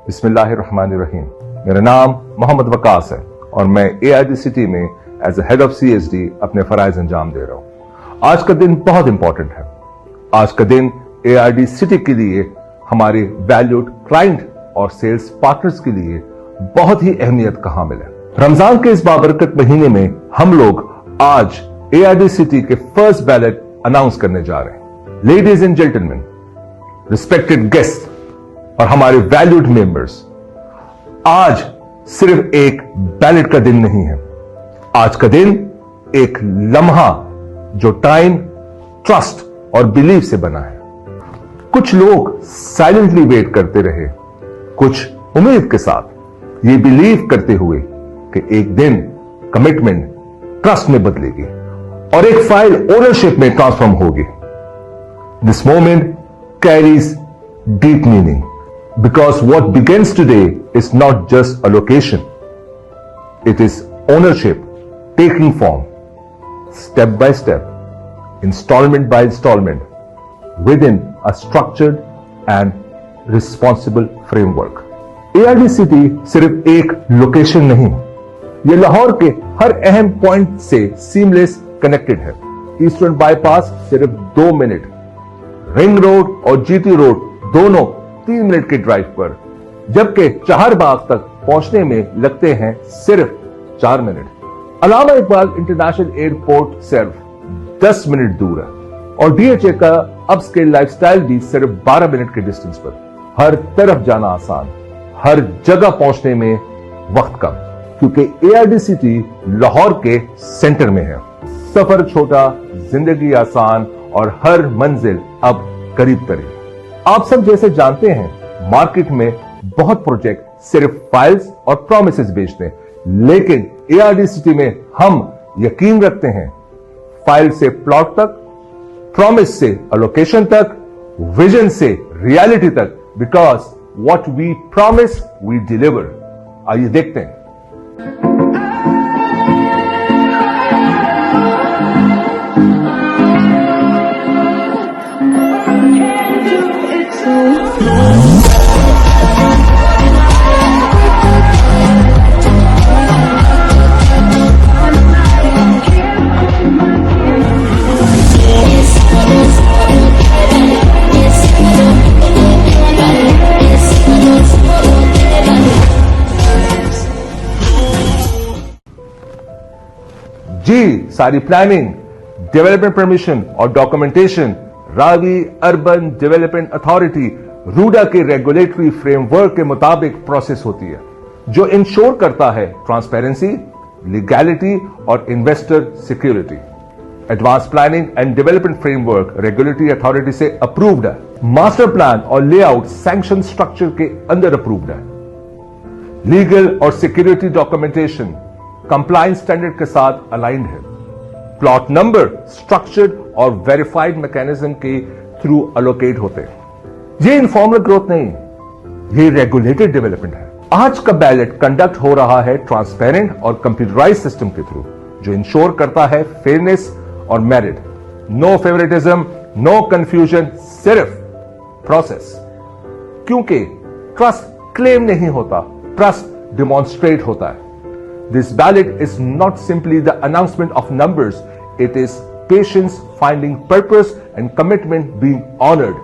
बिस्मिल्लाहिर्रहमानिर्रहीम। मेरा नाम मोहम्मद वकास है और मैं AIDCT में as a head of CSD अपने फराइज अंजाम दे रहा हूं। आज का दिन बहुत इंपॉर्टेंट है। आज का दिन AIDCT के लिए, हमारे वैल्यूड क्लाइंट और सेल्स पार्टनर्स के लिए बहुत ही अहमियत का हामिल है। रमजान के इस बाबरकत महीने में हम लोग आज AIDCT के फर्स्ट बैलेट अनाउंस करने जा रहे हैं। Ladies and gentleman, respected guest और हमारे वैल्यूड मेंबर्स, आज सिर्फ एक बैलेट का दिन नहीं है। आज का दिन एक लम्हा जो टाइम, ट्रस्ट और बिलीफ से बना है। कुछ लोग साइलेंटली वेट करते रहे, कुछ उम्मीद के साथ, ये बिलीव करते हुए कि एक दिन कमिटमेंट ट्रस्ट में बदलेगी और एक फाइल ओनरशिप में ट्रांसफॉर्म होगी। This moment carries deep meaning because what begins today is not just a location. It is ownership taking form, step by step, installment by installment, within a structured and responsible framework. AIDCT सिर्फ एक location नहीं, यह लाहौर के हर अहम point से seamless connected है। Eastern bypass सिर्फ 2 minute, ring road और GT रोड दोनों 3 मिनट के ड्राइव पर, जबकि चहारबाग तक पहुंचने में लगते हैं सिर्फ 4 मिनट। अल्लामा इकबाल इंटरनेशनल एयरपोर्ट सिर्फ 10 मिनट दूर है और DHA का अपस्केल लाइफस्टाइल भी सिर्फ 12 मिनट के डिस्टेंस पर। हर तरफ जाना आसान, हर जगह पहुंचने में वक्त कम, क्योंकि AIDCT लाहौर के सेंटर में है। सफर छोटा, जिंदगी आसान और हर मंजिल अब करीब करीब। आप सब जैसे जानते हैं, मार्केट में बहुत प्रोजेक्ट सिर्फ फाइल्स और प्रॉमिसेस बेचते हैं, लेकिन AIDCT में हम यकीन रखते हैं फाइल से प्लॉट तक, प्रॉमिस से अलोकेशन तक, विजन से रियलिटी तक, because what we promise we deliver. आइए देखते हैं। जी, सारी प्लानिंग, डेवलपमेंट परमिशन और documentation Ravi urban development authority RUDA के रेगुलेटरी फ्रेमवर्क के मुताबिक प्रोसेस होती है, जो इंश्योर करता है ट्रांसपेरेंसी, लीगैलिटी और investor security. Advance planning and development framework regulatory authority से अप्रूव्ड है। मास्टर प्लान और लेआउट सैंक्शन स्ट्रक्चर के अंदर अप्रूव्ड है। लीगल और सिक्योरिटी डॉक्यूमेंटेशन कंप्लायंस स्टैंडर्ड के साथ अलाइंड है। प्लॉट नंबर स्ट्रक्चर्ड और वेरीफाइड मैकेनिज्म के थ्रू अलोकेट होते हैं। ये इनफॉर्मल ग्रोथ नहीं, ये रेगुलेटेड डेवलपमेंट है। आज का बैलेट कंडक्ट हो रहा है ट्रांसपेरेंट और कंप्यूटराइज सिस्टम के थ्रू, जो इंश्योर करता है फेयरनेस और merit. No favouritism, no confusion, सिर्फ प्रोसेस। क्योंकि ट्रस्ट क्लेम नहीं होता, ट्रस्ट डिमॉन्स्ट्रेट होता है। This ballot is not simply the announcement of numbers, it is patience finding purpose and commitment being honored.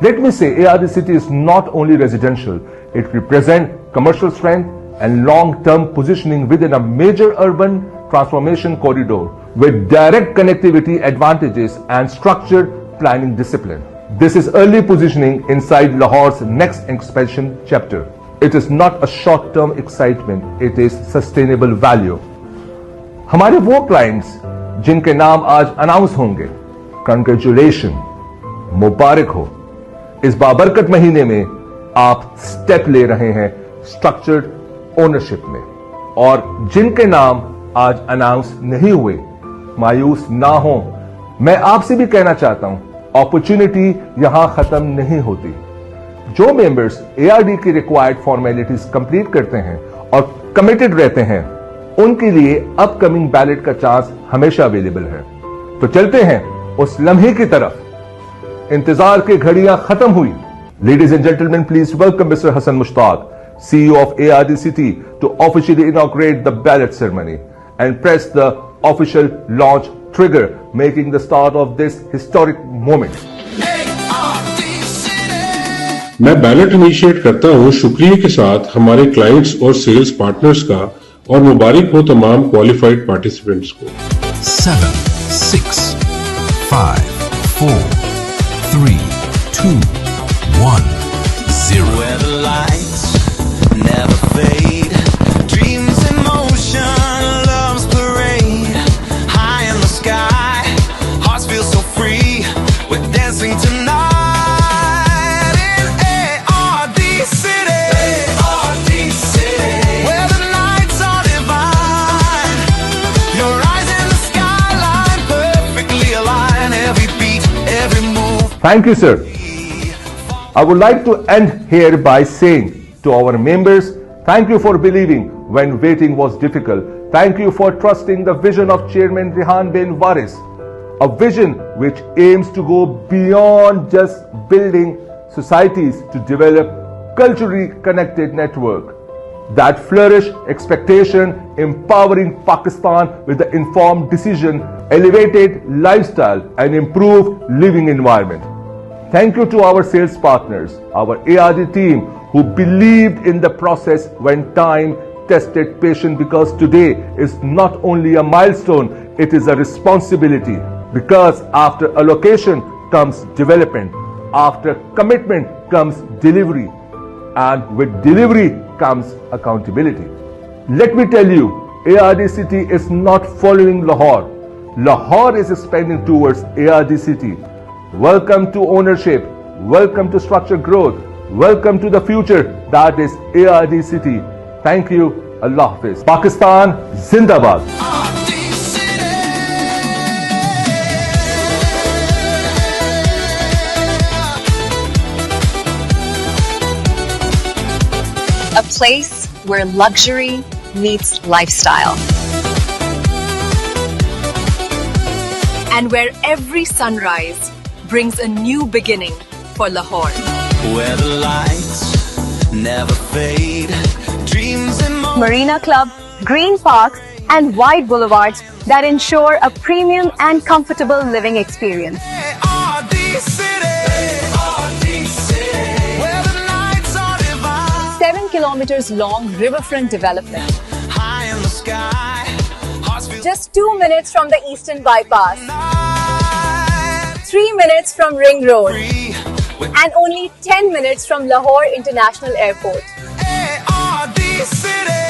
Let me say, AIDCT is not only residential, it represents commercial strength and long-term positioning within a major urban transformation corridor with direct connectivity advantages and structured planning discipline. This is early positioning inside Lahore's next expansion chapter. It is not a short-term excitement, it is sustainable value. हमारे वो clients जिनके नाम आज announce होंगे, congratulation, मुबारक हो। इस बाबरकत महीने में आप स्टेप ले रहे हैं स्ट्रक्चर्ड ओनरशिप में, और जिनके नाम आज अनाउंस नहीं हुए, मायूस ना हो। मैं आपसे भी कहना चाहता हूं, अपॉर्चुनिटी यहां खत्म नहीं होती। जो मेंबर्स ARD की रिक्वायर्ड फॉर्मेलिटीज कंप्लीट करते हैं और कमिटेड रहते हैं, उनके लिए अपकमिंग बैलेट का चांस हमेशा अवेलेबल है। तो चलते हैं उस लम्हे की तरफ। इंतजार की घड़ियां खत्म हुई। Ladies and gentleman, please welcome mister Hasan Mushtaq, CEO of ARD City, to officially inaugurate the ballot ceremony and press the official launch trigger, making the start of this historic moment. मैं बैलेट इनिशिएट करता हूं शुक्रिया के साथ हमारे clients और sales partners का और मुबारक हो तमाम क्वालिफाइड पार्टिसिपेंट्स को। 7, 6, 5, 4, 3, 2, 1, 0. Where the lights never fade, dreams in motion, love's parade, high in the sky, hearts feel so free, we're dancing tonight. Thank you, sir. I would like to end here by saying to our members, thank you for believing when waiting was difficult. Thank you for trusting the vision of Chairman Rehan bin Waris, a vision which aims to go beyond just building societies to develop culturally connected network that flourish expectation, empowering Pakistan with the informed decision, elevated lifestyle and improved living environment. Thank you to our sales partners, our ARD team who believed in the process when time tested patience, because today is not only a milestone, it is a responsibility, because after allocation comes development, after commitment comes delivery, and with delivery comes accountability. Let me tell you, ARD City is not following Lahore. Lahore is expanding towards ARD City. Welcome to ownership. Welcome to structured growth. Welcome to the future that is ARD City. Thank you. Allah Hafiz. Pakistan Zindabad. A place where luxury meets lifestyle. And where every sunrise brings a new beginning for Lahore. Where the lights never fade, dreams in motion. Marina Club, green parks, and wide boulevards that ensure a premium and comfortable living experience. ARD City, where the nights are divine. 7 kilometers long riverfront development. High in the sky, hearts feel Just 2 minutes from the Eastern Bypass, night 3 minutes from Ring Road, free. With and only 10 minutes from Lahore International Airport. ARD City,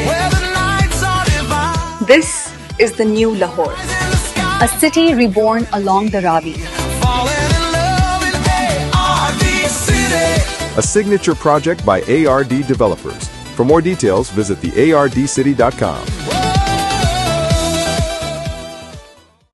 where the nights are divine. This is the new Lahore, In the sky, a city reborn along the Ravi. falling in love in ARD City. A signature project by ARD Developers. For more details, visit theardcity.com.